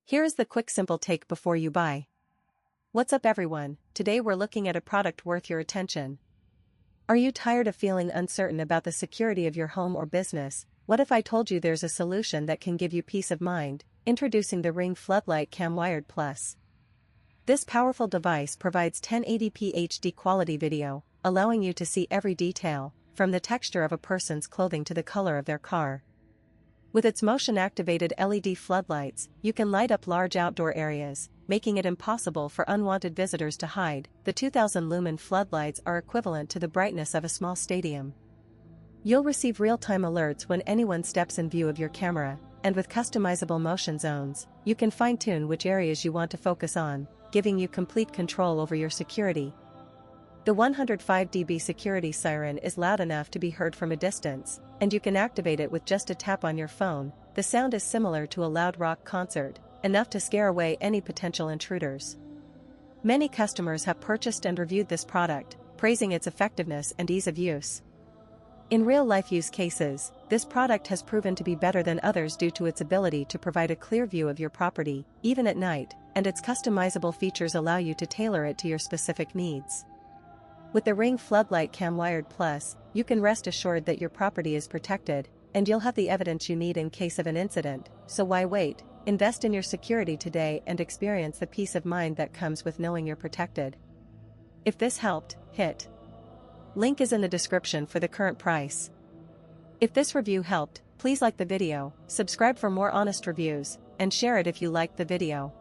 Here is the quick simple take before you buy. What's up everyone, today we're looking at a product worth your attention. Are you tired of feeling uncertain about the security of your home or business? What if I told you there's a solution that can give you peace of mind? Introducing the Ring Floodlight Cam Wired Plus. This powerful device provides 1080p HD quality video, allowing you to see every detail, from the texture of a person's clothing to the color of their car. With its motion-activated LED floodlights, you can light up large outdoor areas, making it impossible for unwanted visitors to hide. The 2000 lumen floodlights are equivalent to the brightness of a small stadium. You'll receive real-time alerts when anyone steps in view of your camera, and with customizable motion zones, you can fine-tune which areas you want to focus on, giving you complete control over your security. The 105 dB security siren is loud enough to be heard from a distance, and you can activate it with just a tap on your phone. The sound is similar to a loud rock concert, enough to scare away any potential intruders. Many customers have purchased and reviewed this product, praising its effectiveness and ease of use. In real-life use cases, this product has proven to be better than others due to its ability to provide a clear view of your property, even at night, and its customizable features allow you to tailor it to your specific needs. With the Ring Floodlight Cam Wired Plus, you can rest assured that your property is protected, and you'll have the evidence you need in case of an incident. So why wait? Invest in your security today and experience the peace of mind that comes with knowing you're protected. If this helped, hit link is in the description for the current price. If this review helped, please like the video, subscribe for more honest reviews, and share it if you liked the video.